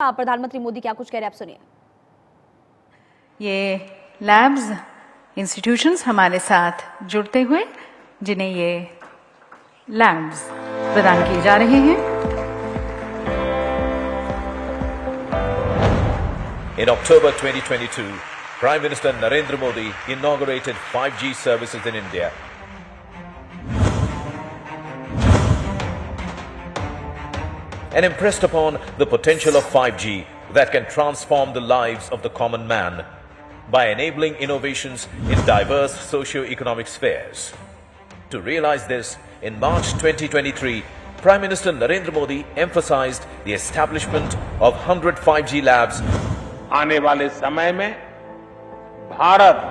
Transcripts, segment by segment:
प्रधानमंत्री मोदी क्या कुछ कह रहे हैं, आप सुनिए। ये लैब्स इंस्टीट्यूशंस हमारे साथ जुड़ते हुए जिन्हें ये लैब्स प्रदान किए जा रहे हैं। In October 2022, Prime Minister Narendra Modi inaugurated 5G services in India. And impressed upon the potential of 5G that can transform the lives of the common man by enabling innovations in diverse socio-economic spheres. To realize this, in March 2023, Prime Minister Narendra Modi emphasized the establishment of 100 5G labs. आने वाले समय में भारत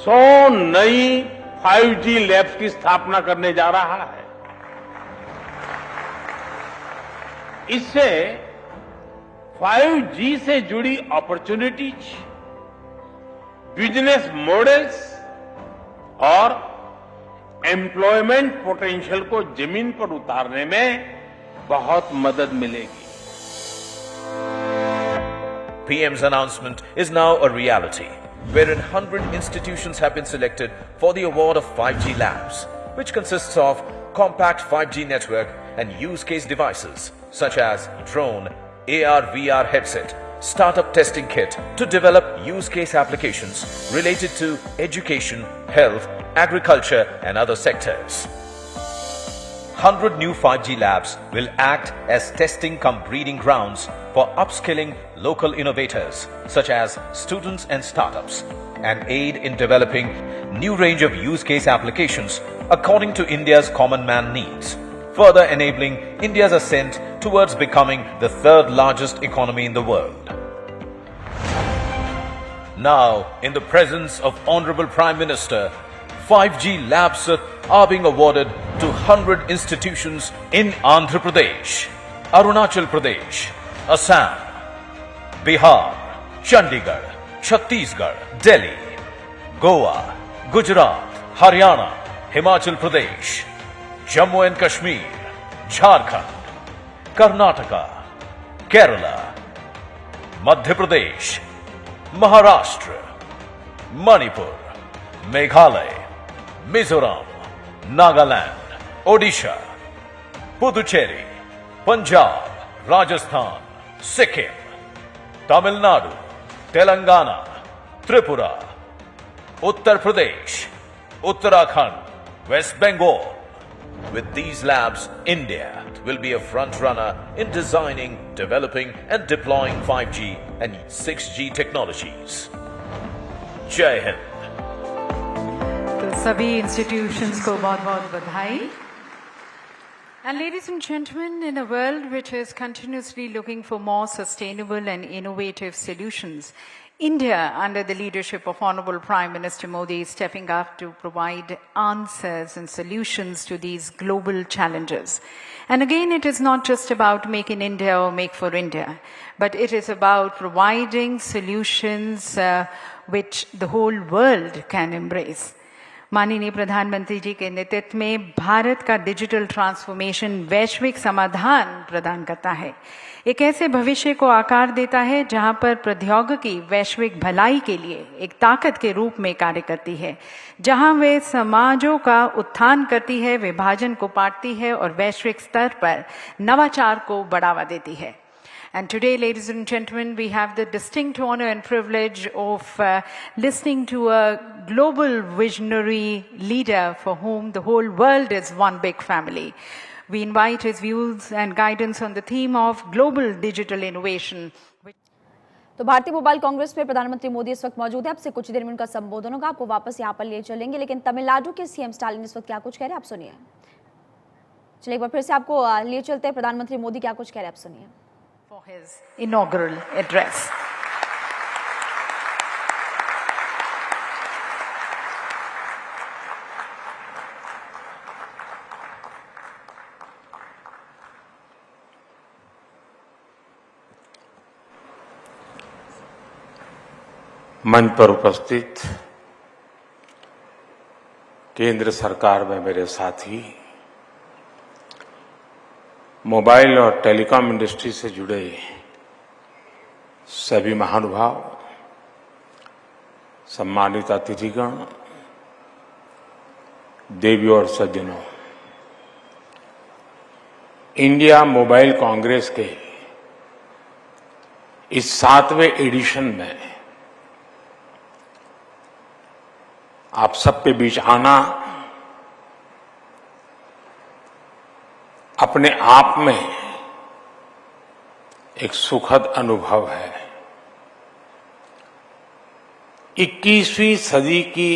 100 नई 5G labs की स्थापना करने जा रहा है। इससे 5G से जुड़ी अपॉर्चुनिटीज, बिजनेस मॉडल्स और एम्प्लॉयमेंट पोटेंशियल को जमीन पर उतारने में बहुत मदद मिलेगी। PM's announcement is now a reality, wherein 100 institutions have been selected for the award of 5G labs, which consists of compact 5G network and use case devices such as drone, AR/VR headset, startup testing kit to develop use case applications related to education, health, agriculture and other sectors. 100 new 5G labs will act as testing cum breeding grounds for upskilling local innovators such as students and startups, and aid in developing new range of use case applications according to India's common man needs, further enabling India's ascent towards becoming the third largest economy in the world. Now, in the presence of Honorable Prime Minister, 5G labs are being awarded to 100 institutions in Andhra Pradesh, Arunachal Pradesh, Assam, Bihar, Chandigarh, Chhattisgarh, Delhi, Goa, Gujarat, Haryana, Himachal Pradesh, Jammu and Kashmir, Jharkhand, Karnataka, Kerala, Madhya Pradesh, Maharashtra, Manipur, Meghalaya, Mizoram, Nagaland, Odisha, Puducherry, Punjab, Rajasthan, Sikkim, Tamil Nadu, Telangana, Tripura, Uttar Pradesh, Uttarakhand, West Bengal. With these labs, India will be a front runner in designing, developing and deploying 5G and 6G technologies. Jai Hind. तो सभी institutions को बहुत-बहुत बधाई। And ladies and gentlemen, in a world which is continuously looking for more sustainable and innovative solutions, India, under the leadership of Honorable Prime Minister Modi, is stepping up to provide answers and solutions to these global challenges. And again, it is not just about Make in India or Make for India, but it is about providing solutions which the whole world can embrace. माननीय प्रधानमंत्री जी के नेतृत्व में भारत का digital transformation वैश्विक समाधान प्रदान करता है, एक ऐसे भविष्य को आकार देता है जहां पर प्रौद्योगिकी वैश्विक भलाई के लिए एक ताकत के रूप में कार्य करती है, जहां वे समाजों का उत्थान करती है, विभाजन को पाटती है और वैश्विक स्तर पर नवाचार को बढ़ावा देती है। And today, ladies and gentlemen, we have the distinct honor and privilege of listening to a global visionary leader for whom the whole world is one big family. We invite his views and guidance on the theme of global digital innovation. तो भारतीय mobile Congress में प्रधानमंत्री मोदी इस वक्त मौजूद है। आपसे कुछ देर में उनका संबोधन होगा, आपको वापस यहाँ पर ले चलेंगे, लेकिन तमिलनाडु के सीएम स्टालिन इस वक्त क्या कुछ कह रहे हैं, आप सुनिए। चलिए एक बार फिर से आपको लिए चलते हैं, प्रधानमंत्री मोदी क्या कुछ कह रहे हैं, आप सुनिए। For his inaugural address. मंच पर उपस्थित केंद्र सरकार में मेरे साथी, मोबाइल और टेलीकॉम इंडस्ट्री से जुड़े सभी महानुभाव, सम्मानित अतिथिगण, देवियों और सज्जनों, इंडिया मोबाइल कांग्रेस के इस 7वें एडिशन में आप सबके बीच आना अपने आप में एक सुखद अनुभव है। 21वीं सदी की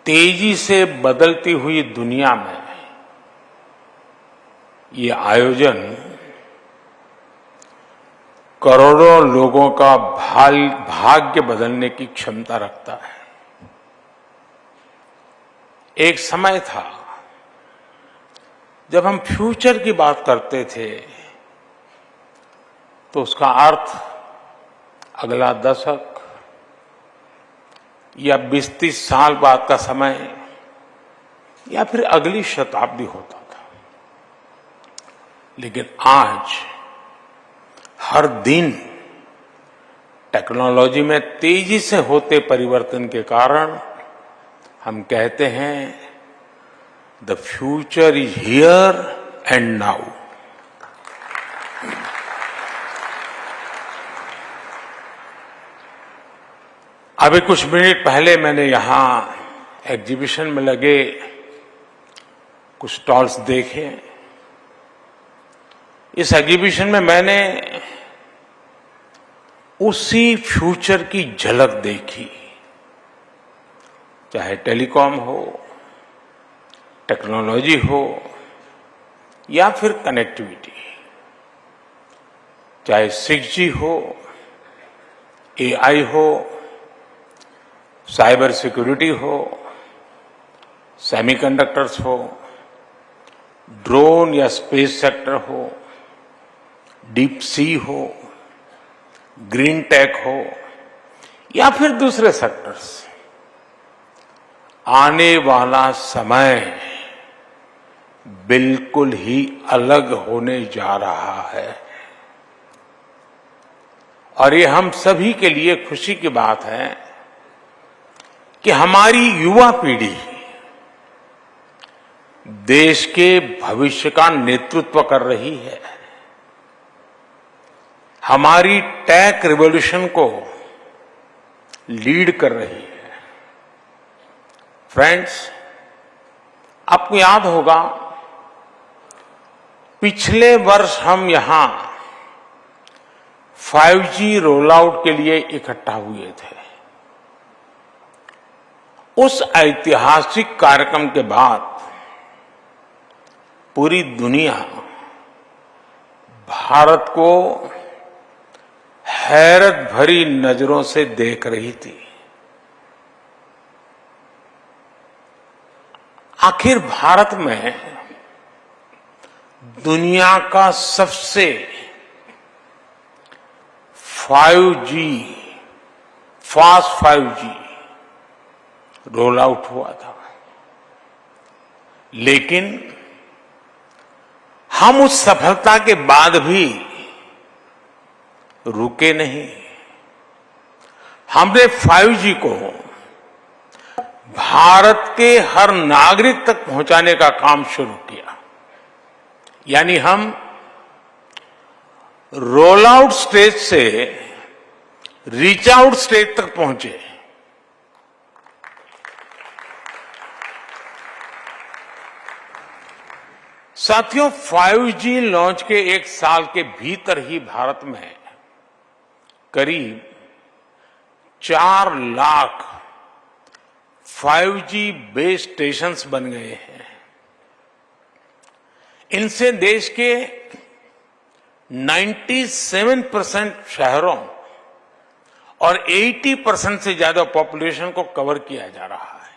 तेजी से बदलती हुई दुनिया में ये आयोजन करोड़ों लोगों का भाग्य बदलने की क्षमता रखता है। एक समय था जब हम फ्यूचर की बात करते थे तो उसका अर्थ अगला दशक या 20-30 साल बाद का समय या फिर अगली शताब्दी होता था। लेकिन आज हर दिन टेक्नोलॉजी में तेजी से होते परिवर्तन के कारण हम कहते हैं the future is here and now. अभी कुछ मिनट पहले मैंने यहां एग्जीबिशन में लगे कुछ स्टॉल्स देखे। इस एग्जीबिशन में मैंने उसी फ्यूचर की झलक देखी, चाहे टेलीकॉम हो, टेक्नोलॉजी हो या फिर कनेक्टिविटी, चाहे 6G हो, AI हो, साइबर सिक्योरिटी हो, सेमीकंडक्टर्स हो, ड्रोन या स्पेस सेक्टर हो, डीप सी हो, ग्रीन टेक हो या फिर दूसरे सेक्टर्स। आने वाला समय बिल्कुल ही अलग होने जा रहा है और ये हम सभी के लिए खुशी की बात है कि हमारी युवा पीढ़ी देश के भविष्य का नेतृत्व कर रही है, हमारी टेक रिवॉल्यूशन को लीड कर रही है। फ्रेंड्स, आपको याद होगा पिछले वर्ष हम यहां 5G रोल आउट के लिए इकट्ठा हुए थे। उस ऐतिहासिक कार्यक्रम के बाद पूरी दुनिया भारत को हैरत भरी नजरों से देख रही थी। आखिर भारत में दुनिया का सबसे 5G, fast 5G roll out हुआ था, लेकिन हम उस सफलता के बाद भी रुके नहीं। हमने 5G को भारत के हर नागरिक तक पहुंचाने का काम शुरू किया। यानी हम रोल आउट स्टेज से रीच आउट स्टेज तक पहुंचे। साथियों, 5G लॉन्च के 1 साल के भीतर ही भारत में करीब 4 लाख 5G बेस स्टेशंस बन गए हैं। इनसे देश के 97% शहरों और 80% से ज्यादा पॉपुलेशन को कवर किया जा रहा है।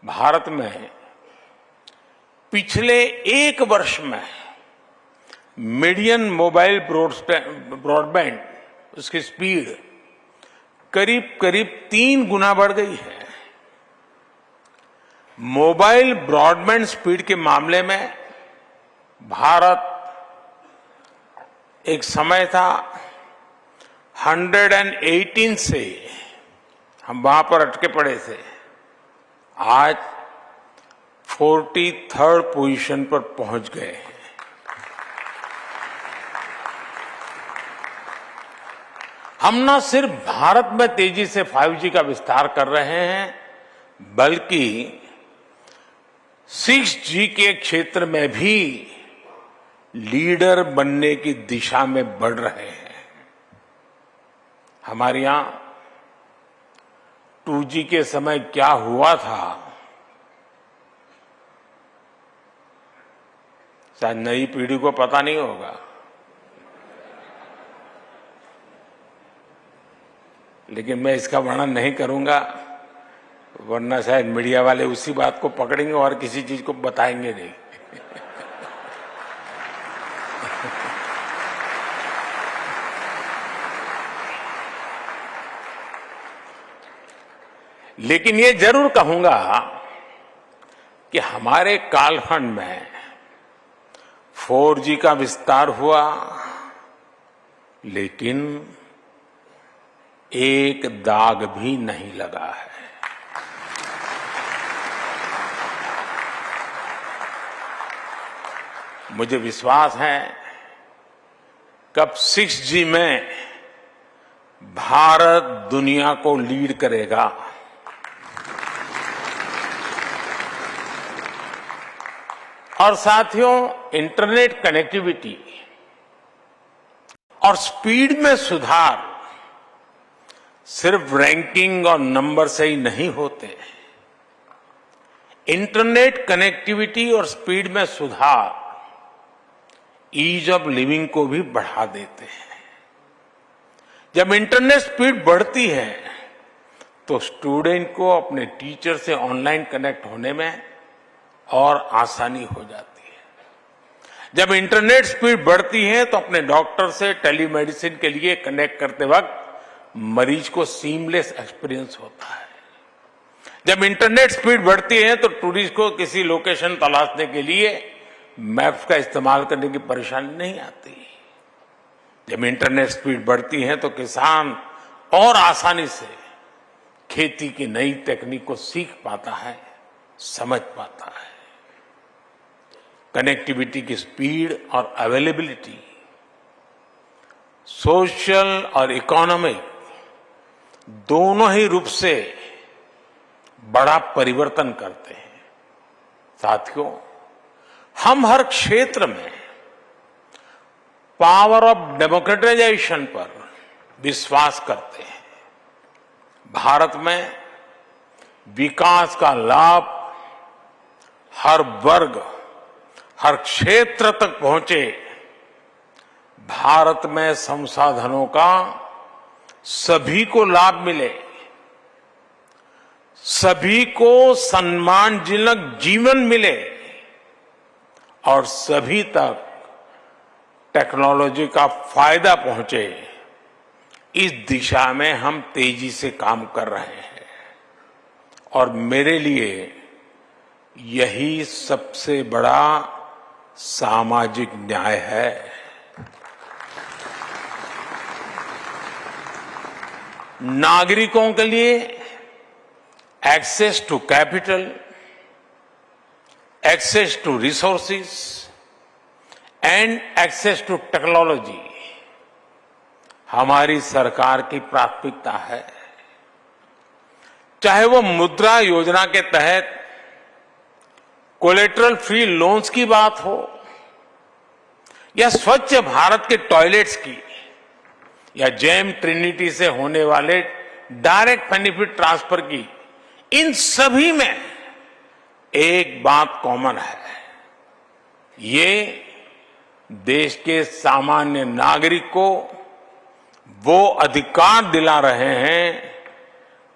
भारत में पिछले 1 वर्ष में मीडियन मोबाइल ब्रॉडबैंड उसकी स्पीड करीब 3 गुना बढ़ गई है। मोबाइल ब्रॉडबैंड स्पीड के मामले में भारत एक समय था 118 से हम वहां पर अटके पड़े थे, आज 43rd पोजीशन पर पहुंच गए हैं। हम न सिर्फ भारत में तेजी से 5G का विस्तार कर रहे हैं, बल्कि 6G के क्षेत्र में भी लीडर बनने की दिशा में बढ़ रहे हैं। हमारे यहां 2G के समय क्या हुआ था, शायद नई पीढ़ी को पता नहीं होगा, लेकिन मैं इसका वर्णन नहीं करूंगा, वरना शायद मीडिया वाले उसी बात को पकड़ेंगे और किसी चीज को बताएंगे नहीं। लेकिन ये जरूर कहूंगा कि हमारे कालखंड में 4G का विस्तार हुआ, लेकिन एक दाग भी नहीं लगा है। मुझे विश्वास है कब 6G में भारत दुनिया को लीड करेगा। और साथियों, इंटरनेट कनेक्टिविटी और स्पीड में सुधार सिर्फ रैंकिंग और नंबर से ही नहीं होते। इंटरनेट कनेक्टिविटी और स्पीड में सुधार ईज ऑफ लिविंग को भी बढ़ा देते हैं। जब इंटरनेट स्पीड बढ़ती है तो स्टूडेंट को अपने टीचर से ऑनलाइन कनेक्ट होने में और आसानी हो जाती है। जब इंटरनेट स्पीड बढ़ती है तो अपने डॉक्टर से टेलीमेडिसिन के लिए कनेक्ट करते वक्त मरीज को सीमलेस एक्सपीरियंस होता है। जब इंटरनेट स्पीड बढ़ती है तो टूरिस्ट को किसी लोकेशन तलाशने के लिए मैप्स का इस्तेमाल करने की परेशानी नहीं आती। जब इंटरनेट स्पीड बढ़ती है तो किसान और आसानी से खेती की नई तकनीक को सीख पाता है, समझ पाता है। कनेक्टिविटी की स्पीड और अवेलेबिलिटी सोशल और इकोनॉमिक दोनों ही रूप से बड़ा परिवर्तन करते हैं। साथियों, हम हर क्षेत्र में पावर ऑफ डेमोक्रेटाइजेशन पर विश्वास करते हैं। भारत में विकास का लाभ हर वर्ग, हर क्षेत्र तक पहुंचे। भारत में संसाधनों का सभी को लाभ मिले, सभी को सम्मानजनक जीवन मिले और सभी तक टेक्नोलॉजी का फायदा पहुंचे, इस दिशा में हम तेजी से काम कर रहे हैं। और मेरे लिए यही सबसे बड़ा सामाजिक न्याय है। नागरिकों के लिए access to capital, access to resources and access to technology हमारी सरकार की प्राथमिकता है। चाहे वो मुद्रा योजना के तहत कोलेटरल फ्री लोन्स की बात हो, या स्वच्छ भारत के टॉयलेट्स की, या जेम ट्रिनिटी से होने वाले डायरेक्ट बेनिफिट ट्रांसफर की, इन सभी में एक बात कॉमन है। ये देश के सामान्य नागरिक को वो अधिकार दिला रहे हैं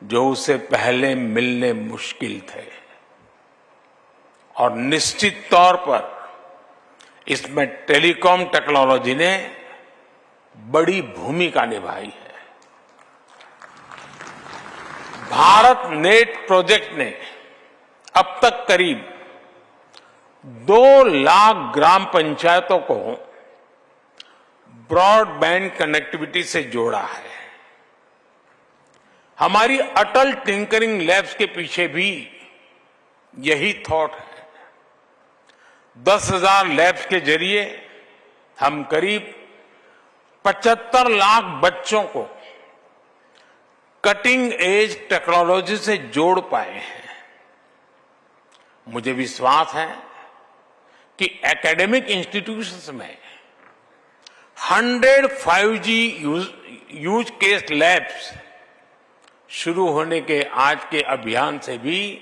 जो उसे पहले मिलने मुश्किल थे। और निश्चित तौर पर इसमें टेलीकॉम टेक्नोलॉजी ने बड़ी भूमिका निभाई है। भारत नेट प्रोजेक्ट ने अब तक करीब 2 लाख ग्राम पंचायतों को ब्रॉडबैंड कनेक्टिविटी से जोड़ा है। हमारी अटल टिंकरिंग लैब्स के पीछे भी यही थॉट है। 10,000 लैब्स के जरिए हम करीब 75 लाख बच्चों को कटिंग एज टेक्नोलॉजी से जोड़ पाए हैं। मुझे विश्वास है कि एकेडमिक इंस्टीट्यूशंस में 100 5G यूज केस लैब्स शुरू होने के आज के अभियान से भी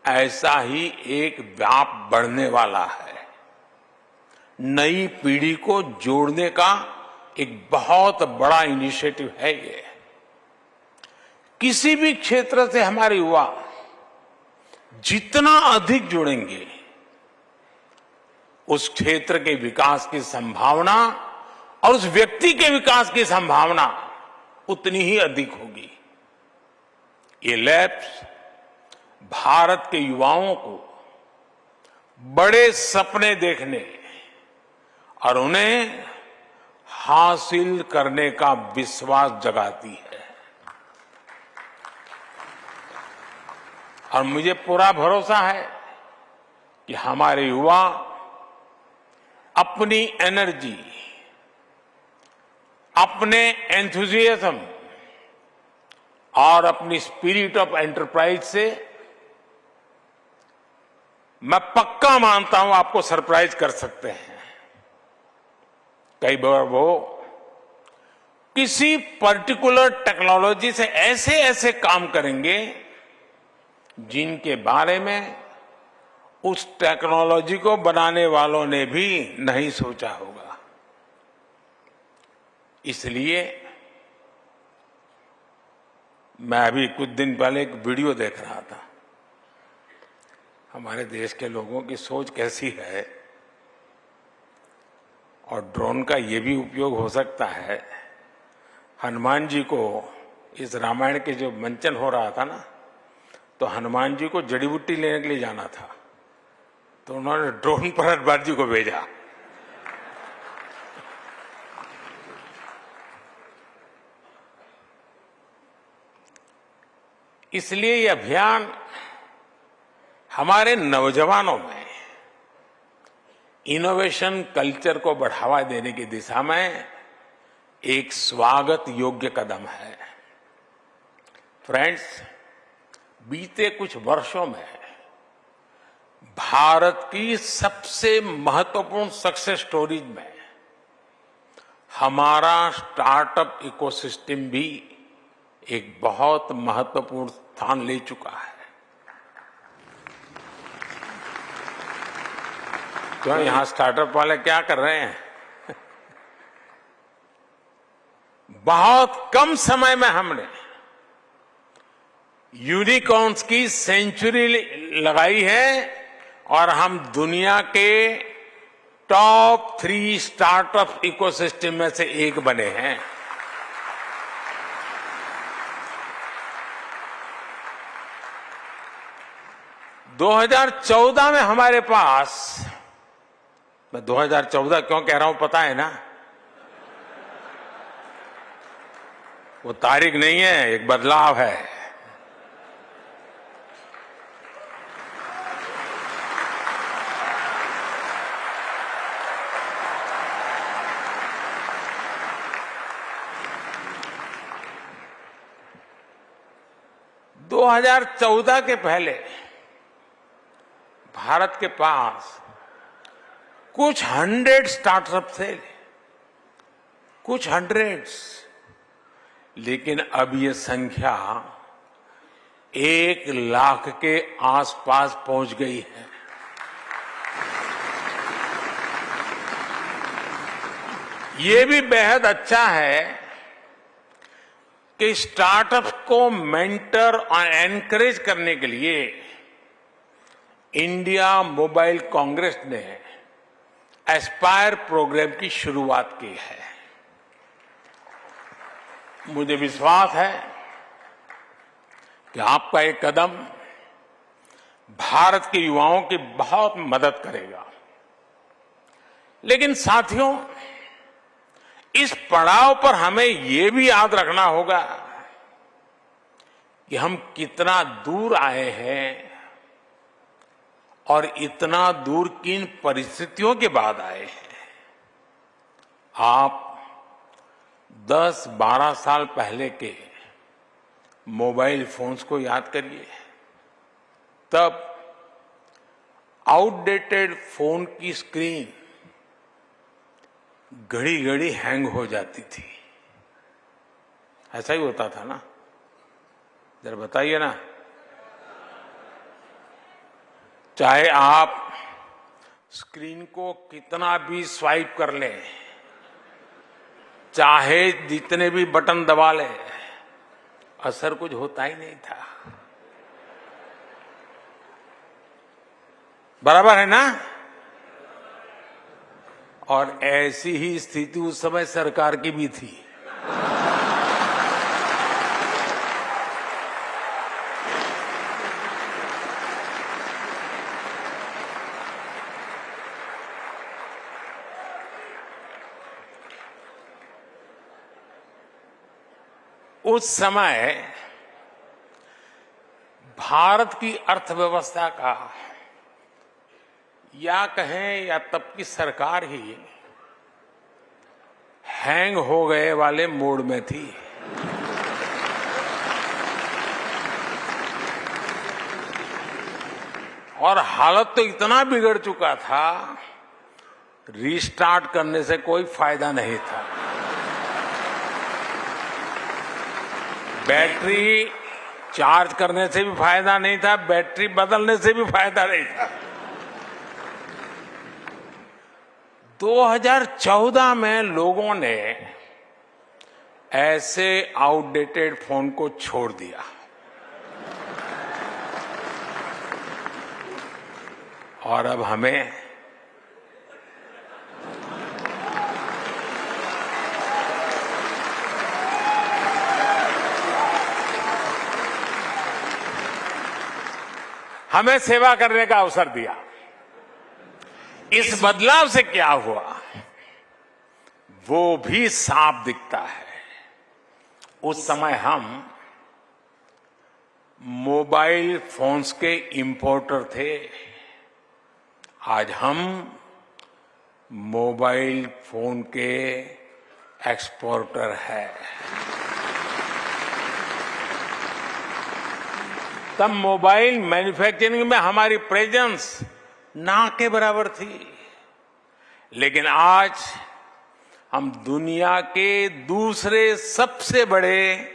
ऐसा ही एक व्याप बढ़ने वाला है। नई पीढ़ी को जोड़ने का एक बहुत बड़ा इनिशिएटिव है ये। किसी भी क्षेत्र से हमारे युवा जितना अधिक जुड़ेंगे, उस क्षेत्र के विकास की संभावना और उस व्यक्ति के विकास की संभावना उतनी ही अधिक होगी। ये लैब्स भारत के युवाओं को बड़े सपने देखने और उन्हें हासिल करने का विश्वास जगाती है। और मुझे पूरा भरोसा है कि हमारे युवा अपनी एनर्जी, अपने एंथुजियाज्म और अपनी स्पिरिट ऑफ एंटरप्राइज से मैं पक्का मानता हूं आपको सरप्राइज कर सकते हैं। कई बार वो किसी पर्टिकुलर टेक्नोलॉजी से ऐसे ऐसे काम करेंगे जिनके बारे में उस टेक्नोलॉजी को बनाने वालों ने भी नहीं सोचा होगा। इसलिए मैं अभी कुछ दिन पहले एक वीडियो देख रहा था। हमारे देश के लोगों की सोच कैसी है, और ड्रोन का ये भी उपयोग हो सकता है। हनुमान जी को इस रामायण के जो मंचन हो रहा था ना, तो हनुमान जी को जड़ी बूटी लेने के लिए जाना था, तो उन्होंने ड्रोन पर हनुमान जी को भेजा। इसलिए ये अभियान हमारे नौजवानों में इनोवेशन कल्चर को बढ़ावा देने की दिशा में एक स्वागत योग्य कदम है। फ्रेंड्स, बीते कुछ वर्षों में भारत की सबसे महत्वपूर्ण सक्सेस स्टोरीज में हमारा स्टार्टअप इकोसिस्टम भी एक बहुत महत्वपूर्ण स्थान ले चुका है। तो यहां स्टार्टअप वाले क्या कर रहे हैं? बहुत कम समय में हमने यूनिकॉर्न्स की सेंचुरी लगाई है और हम दुनिया के टॉप 3 स्टार्टअप इकोसिस्टम में से एक बने हैं। – 2014 में हमारे पास, मैं 2014 क्यों कह रहा हूं पता है ना? वो तारीख नहीं है, एक बदलाव है। – 2014 के पहले भारत के पास कुछ 100 स्टार्टअप थे, कुछ 100, लेकिन अब ये संख्या 1 लाख के आसपास पहुंच गई है। ये भी बेहद अच्छा है कि स्टार्टअप को मेंटर और एनकरेज करने के लिए इंडिया मोबाइल कांग्रेस ने एस्पायर प्रोग्राम की शुरुआत की है। मुझे विश्वास है कि आपका एक कदम भारत के युवाओं की बहुत मदद करेगा। लेकिन साथियों, इस पड़ाव पर हमें ये भी याद रखना होगा कि हम कितना दूर आए हैं और इतना दूर किन परिस्थितियों के बाद आए हैं। आप 10-12 साल पहले के मोबाइल फोन्स को याद करिए। तब आउटडेटेड फोन की स्क्रीन घड़ी घड़ी हैंग हो जाती थी। ऐसा ही होता था ना? जरा बताइए ना। चाहे आप स्क्रीन को कितना भी स्वाइप कर लें, चाहे जितने भी बटन दबा लें, असर कुछ होता ही नहीं था। बराबर है ना? और ऐसी ही स्थिति उस समय सरकार की भी थी। उस समय भारत की अर्थव्यवस्था का, या कहें या तब की सरकार ही हैंग हो गए वाले मोड में थी। और हालत तो इतना बिगड़ चुका था, रीस्टार्ट करने से कोई फायदा नहीं था। बैटरी चार्ज करने से भी फायदा नहीं था, बैटरी बदलने से भी फायदा नहीं था। 2014 में लोगों ने ऐसे आउटडेटेड फोन को छोड़ दिया और अब हमें सेवा करने का अवसर दिया। इस बदलाव से क्या हुआ वो भी साफ दिखता है। उस समय हम मोबाइल फोन्स के इंपोर्टर थे, आज हम मोबाइल फोन के एक्सपोर्टर है। तब मोबाइल मैन्युफैक्चरिंग में हमारी प्रेजेंस ना के बराबर थी, लेकिन आज हम दुनिया के दूसरे सबसे बड़े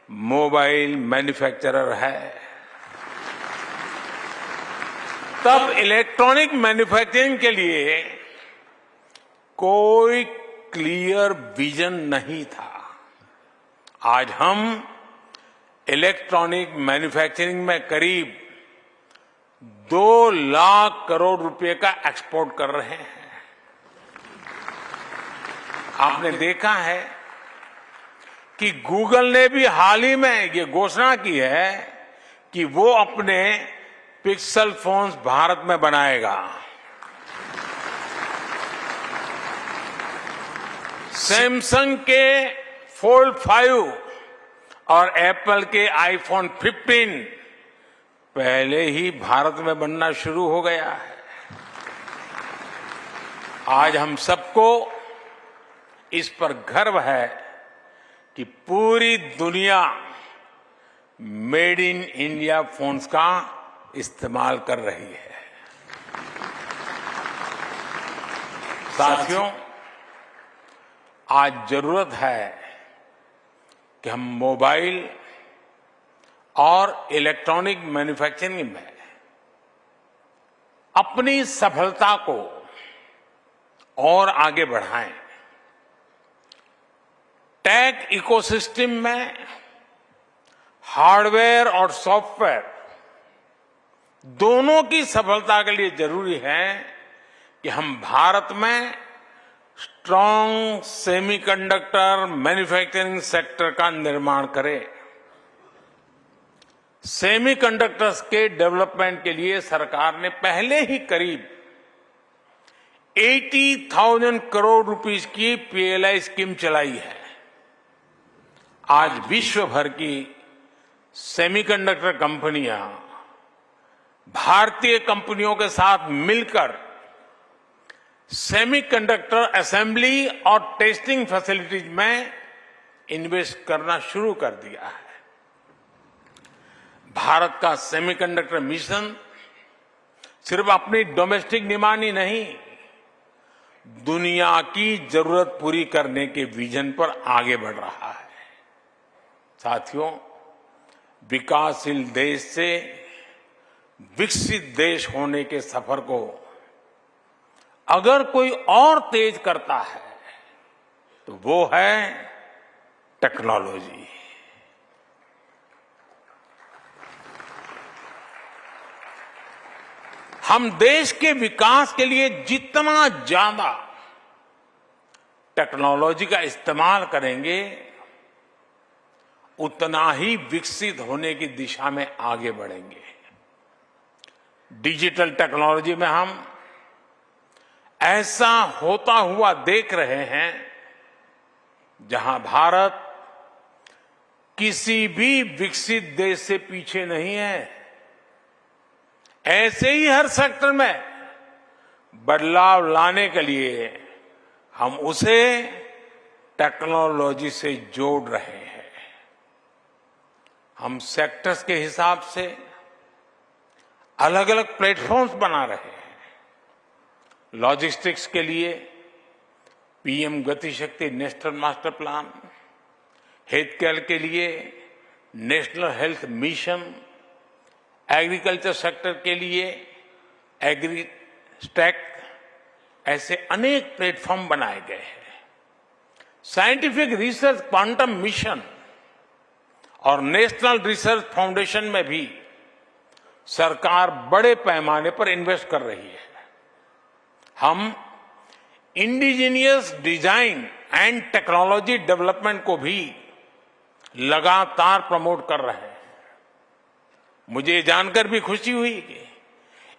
मोबाइल मैन्युफैक्चरर है। तब इलेक्ट्रॉनिक मैन्युफैक्चरिंग के लिए कोई क्लियर विजन नहीं था। आज हम इलेक्ट्रॉनिक मैन्युफैक्चरिंग में करीब 2 लाख करोड़ रुपए का एक्सपोर्ट कर रहे हैं। आपने देखा है कि गूगल ने भी हाल ही में ये घोषणा की है कि वो अपने पिक्सल फोन्स भारत में बनाएगा। सैमसंग के फोल्ड 5 और एप्पल के आईफोन 15 पहले ही भारत में बनना शुरू हो गया है। आज हम सबको इस पर गर्व है कि पूरी दुनिया मेड इन इंडिया फोन्स का इस्तेमाल कर रही है। साथियों, आज जरूरत है कि हम मोबाइल और इलेक्ट्रॉनिक मैन्युफैक्चरिंग में अपनी सफलता को और आगे बढ़ाएं। टेक इकोसिस्टम में हार्डवेयर और सॉफ्टवेयर दोनों की सफलता के लिए जरूरी है कि हम भारत में स्ट्रांग सेमीकंडक्टर मैन्युफैक्चरिंग सेक्टर का निर्माण करें। सेमीकंडक्टर्स के डेवलपमेंट के लिए सरकार ने पहले ही करीब 80,000 करोड़ रुपीस की पीएलआई स्कीम चलाई है। आज विश्व भर की सेमीकंडक्टर कंपनियां भारतीय कंपनियों के साथ मिलकर सेमीकंडक्टर असेंबली और टेस्टिंग फैसिलिटीज में इन्वेस्ट करना शुरू कर दिया है। भारत का सेमीकंडक्टर मिशन सिर्फ अपनी डोमेस्टिक डिमांड ही नहीं, दुनिया की जरूरत पूरी करने के विजन पर आगे बढ़ रहा है। साथियों, विकासशील देश से विकसित देश होने के सफर को अगर कोई और तेज करता है तो वो है टेक्नोलॉजी। हम देश के विकास के लिए जितना ज्यादा टेक्नोलॉजी का इस्तेमाल करेंगे, उतना ही विकसित होने की दिशा में आगे बढ़ेंगे। डिजिटल टेक्नोलॉजी में हम ऐसा होता हुआ देख रहे हैं जहां भारत किसी भी विकसित देश से पीछे नहीं है। ऐसे ही हर सेक्टर में बदलाव लाने के लिए हम उसे टेक्नोलॉजी से जोड़ रहे हैं। हम सेक्टर्स के हिसाब से अलग अलग प्लेटफॉर्म्स बना रहे हैं। लॉजिस्टिक्स के लिए पीएम गति शक्ति national master plan, health care के लिए national health mission, agriculture sector के लिए एग्री स्टैक, ऐसे अनेक प्लेटफॉर्म बनाए गए हैं। साइंटिफिक रिसर्च क्वांटम मिशन और नेशनल रिसर्च फाउंडेशन में भी सरकार बड़े पैमाने पर इन्वेस्ट कर रही है। हम indigenous design and technology development को भी लगातार प्रमोट कर रहे हैं। मुझे जानकर भी खुशी हुई कि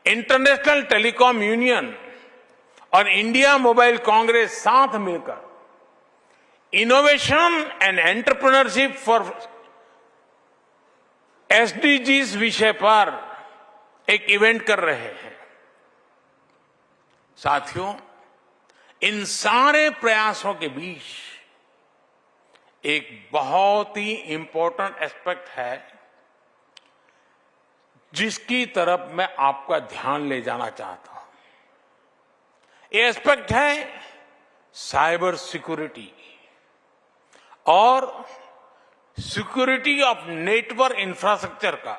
इंटरनेशनल टेलीकॉम यूनियन और इंडिया मोबाइल कांग्रेस साथ मिलकर innovation and entrepreneurship for SDGs विषय पर एक इवेंट कर रहे हैं। साथियों, इन सारे प्रयासों के बीच एक बहुत ही इंपॉर्टेंट एस्पेक्ट है जिसकी तरफ मैं आपका ध्यान ले जाना चाहता हूं। ये एस्पेक्ट है साइबर सिक्योरिटी और सिक्योरिटी ऑफ नेटवर्क इंफ्रास्ट्रक्चर का।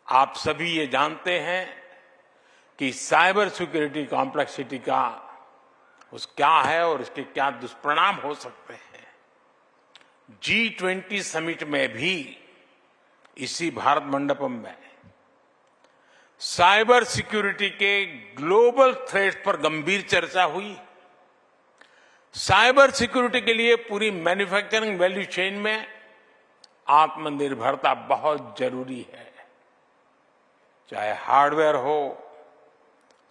आप सभी ये जानते हैं कि साइबर सिक्योरिटी कॉम्प्लेक्सिटी का क्या है और इसके क्या दुष्परिणाम हो सकते हैं। G20 समिट में भी इसी भारत मंडपम में साइबर सिक्योरिटी के ग्लोबल थ्रेट पर गंभीर चर्चा हुई। साइबर सिक्योरिटी के लिए पूरी मैन्युफैक्चरिंग वैल्यू चेन में आत्मनिर्भरता बहुत जरूरी है, चाहे हार्डवेयर हो,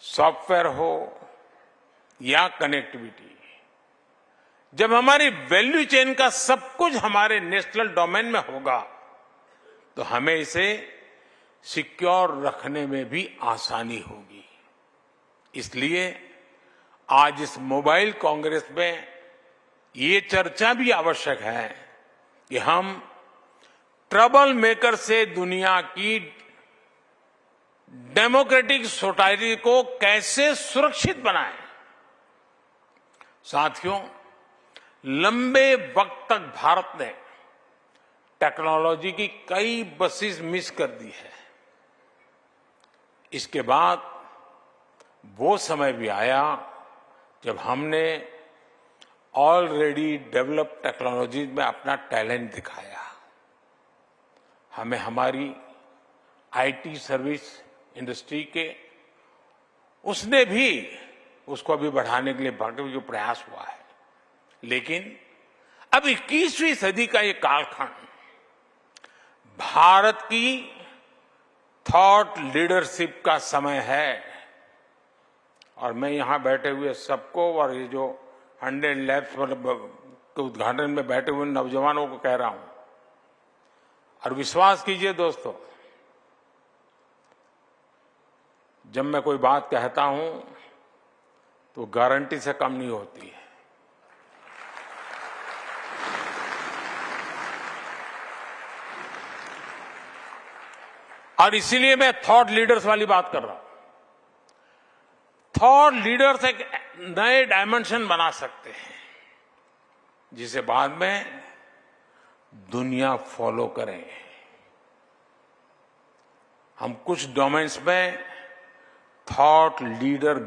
सॉफ्टवेयर हो या कनेक्टिविटी। जब हमारी वैल्यू चेन का सब कुछ हमारे नेशनल डोमेन में होगा तो हमें इसे सिक्योर रखने में भी आसानी होगी। इसलिए आज इस मोबाइल कांग्रेस में ये चर्चा भी आवश्यक है कि हम ट्रबल मेकर से दुनिया की डेमोक्रेटिक सोसाइटी को कैसे सुरक्षित बनाएं। साथियों, लंबे वक्त तक भारत ने टेक्नोलॉजी की कई बसेस मिस कर दी है। इसके बाद वो समय भी आया जब हमने ऑलरेडी डेवलप टेक्नोलॉजी में अपना टैलेंट दिखाया। हमें हमारी आईटी सर्विस इंडस्ट्री के उसने भी उसको अभी बढ़ाने के लिए भरपूर प्रयास हुआ है। लेकिन अब 21वीं सदी का ये कालखंड भारत की थॉट लीडरशिप का समय है और मैं यहां बैठे हुए सबको और ये जो 100 लैब्स के उद्घाटन में बैठे हुए नौजवानों को कह रहा हूं और विश्वास कीजिए दोस्तों, जब मैं कोई बात कहता हूं तो गारंटी से कम नहीं होती है। और इसीलिए मैं थॉट लीडर्स वाली बात कर रहा हूं। थॉट लीडर्स एक नए डायमेंशन बना सकते हैं जिसे बाद में दुनिया फॉलो करे। हम कुछ डोमेन्स में थॉट लीडर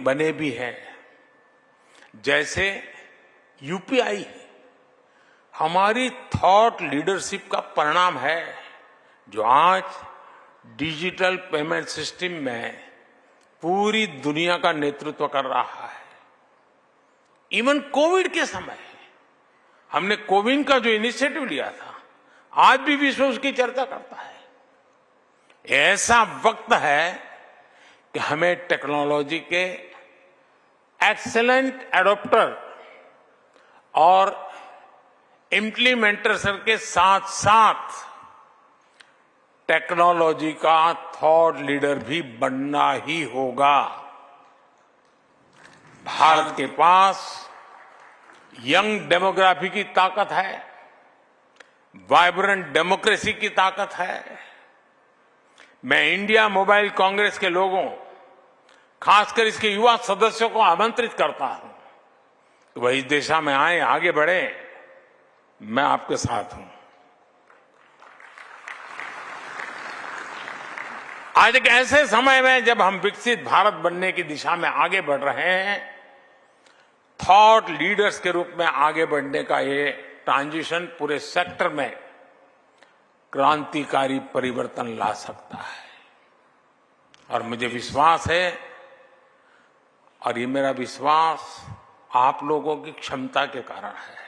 बने भी हैं, जैसे यूपीआई हमारी थॉट लीडरशिप का परिणाम है जो आज डिजिटल पेमेंट सिस्टम में पूरी दुनिया का नेतृत्व कर रहा है। इवन कोविड के समय हमने कोविन का जो इनिशिएटिव लिया था, आज भी विश्व उसकी चर्चा करता है। ऐसा वक्त है कि हमें टेक्नोलॉजी के एक्सीलेंट एडॉप्टर और इम्प्लीमेंटर्स के साथ साथ टेक्नोलॉजी का थॉट लीडर भी बनना ही होगा। भारत के पास यंग डेमोग्राफी की ताकत है, वाइब्रेंट डेमोक्रेसी की ताकत है। मैं इंडिया मोबाइल कांग्रेस के लोगों, खासकर इसके युवा सदस्यों को आमंत्रित करता हूं कि वह इस दिशा में आए, आगे बढ़े। मैं आपके साथ हूं। आज एक ऐसे समय में जब हम विकसित भारत बनने की दिशा में आगे बढ़ रहे हैं, थॉट लीडर्स के रूप में आगे बढ़ने का ये ट्रांजिशन पूरे सेक्टर में क्रांतिकारी परिवर्तन ला सकता है। और मुझे विश्वास है, और ये मेरा विश्वास आप लोगों की क्षमता के कारण है,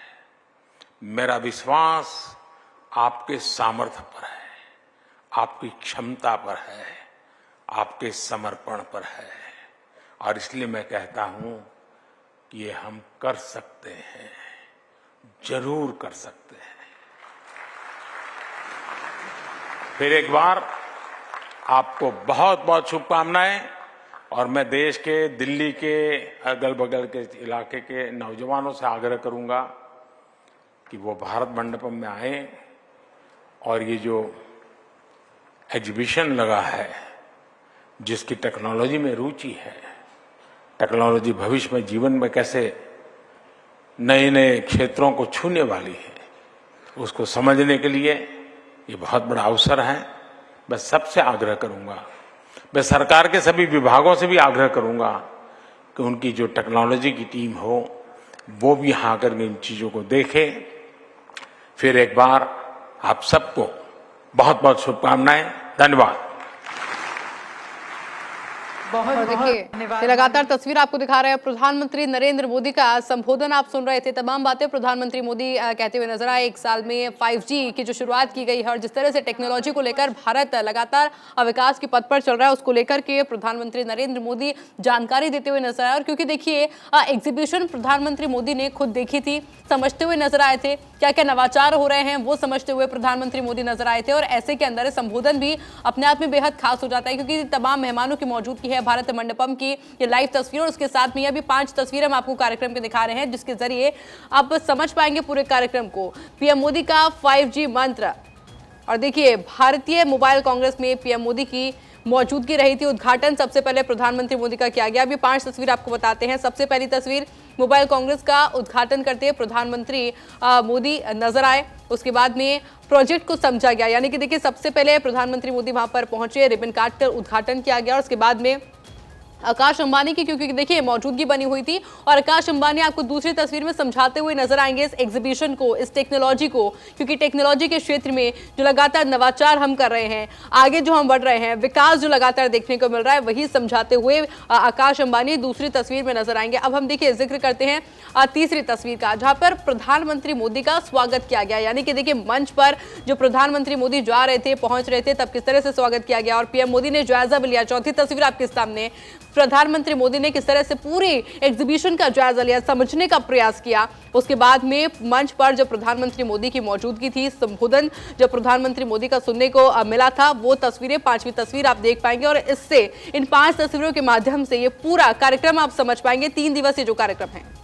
मेरा विश्वास आपके सामर्थ्य पर है, आपकी क्षमता पर है, आपके समर्पण पर है। और इसलिए मैं कहता हूं कि ये हम कर सकते हैं, जरूर कर सकते हैं। फिर एक बार आपको बहुत बहुत शुभकामनाएं। और मैं देश के, दिल्ली के, अगल बगल के इलाके के नौजवानों से आग्रह करूंगा कि वो भारत मंडपम में आए और ये जो एग्जीबिशन लगा है, जिसकी टेक्नोलॉजी में रुचि है, टेक्नोलॉजी भविष्य में जीवन में कैसे नए नए क्षेत्रों को छूने वाली है, उसको समझने के लिए ये बहुत बड़ा अवसर है। मैं सबसे आग्रह करूंगा, मैं सरकार के सभी विभागों से भी आग्रह करूंगा कि उनकी जो टेक्नोलॉजी की टीम हो वो भी यहाँ आकर इन चीजों को देखे। फिर एक बार आप सबको बहुत बहुत शुभकामनाएं। धन्यवाद। और देखिए, ये लगातार तस्वीर आपको दिखा रहे हैं प्रधानमंत्री नरेंद्र मोदी का संबोधन आप सुन रहे थे। तमाम बातें प्रधानमंत्री मोदी कहते हुए नजर आए। एक साल में 5G की जो शुरुआत की गई है और जिस तरह से टेक्नोलॉजी को लेकर भारत लगातार विकास के पथ पर चल रहा है, उसको लेकर के प्रधानमंत्री नरेंद्र मोदी जानकारी देते हुए नजर आए। और क्योंकि देखिए, एग्जीबिशन प्रधानमंत्री मोदी ने खुद देखी थी, समझते हुए नजर आए थे, क्या क्या नवाचार हो रहे हैं वो समझते हुए प्रधानमंत्री मोदी नजर आए थे। और ऐसे के अंदर संबोधन भी अपने आप में बेहद खास हो जाता है, क्योंकि तमाम मेहमानों की मौजूदगी है भारत मंडपम की ये लाइव तस्वीर। और उसके साथ में ये भी 5 तस्वीरें हम आपको कार्यक्रम के दिखा रहे हैं, जिसके जरिए आप समझ पाएंगे पूरे कार्यक्रम को। पीएम मोदी का 5G मंत्र। और देखिए, भारतीय मोबाइल कांग्रेस में पीएम मोदी की मौजूदगी रही थी। उद्घाटन सबसे पहले प्रधानमंत्री मोदी का किया गया। अभी 5 तस्वीर आपको बताते हैं। सबसे पहली तस्वीर, मोबाइल कांग्रेस का उद्घाटन करते प्रधानमंत्री मोदी नजर आए। उसके बाद में प्रोजेक्ट को समझा गया, यानी कि देखिए, सबसे पहले प्रधानमंत्री मोदी वहां पर पहुंचे, रिबन काट कर उद्घाटन किया गया। और उसके बाद में आकाश अंबानी की, क्योंकि देखिए मौजूदगी बनी हुई थी और आकाश अंबानी आपको दूसरी तस्वीर में समझाते हुए नजर आएंगे इस एग्जीबिशन को, इस टेक्नोलॉजी को, क्योंकि टेक्नोलॉजी के क्षेत्र में जो लगातार नवाचार हम कर रहे हैं, आगे जो हम बढ़ रहे हैं, विकास जो लगातार देखने को मिल रहा है, वही समझाते हुए आकाश अंबानी दूसरी तस्वीर में नजर आएंगे। अब हम देखिए जिक्र करते हैं तीसरी तस्वीर का, जहां पर प्रधानमंत्री मोदी का स्वागत किया गया। यानी कि देखिए मंच पर जो प्रधानमंत्री मोदी जा रहे थे, पहुंच रहे थे, तब किस तरह से स्वागत किया गया और पीएम मोदी ने जायजा भी लिया। चौथी तस्वीर आपके सामने, प्रधानमंत्री मोदी ने किस तरह से पूरी एग्जीबिशन का जायजा लिया, समझने का प्रयास किया। उसके बाद में मंच पर जब प्रधानमंत्री मोदी की मौजूदगी थी, संबोधन जब प्रधानमंत्री मोदी का सुनने को मिला था, वो तस्वीरें, पांचवी तस्वीर आप देख पाएंगे और इससे इन 5 तस्वीरों के माध्यम से ये पूरा कार्यक्रम आप समझ पाएंगे, 3 दिवसीय जो कार्यक्रम है।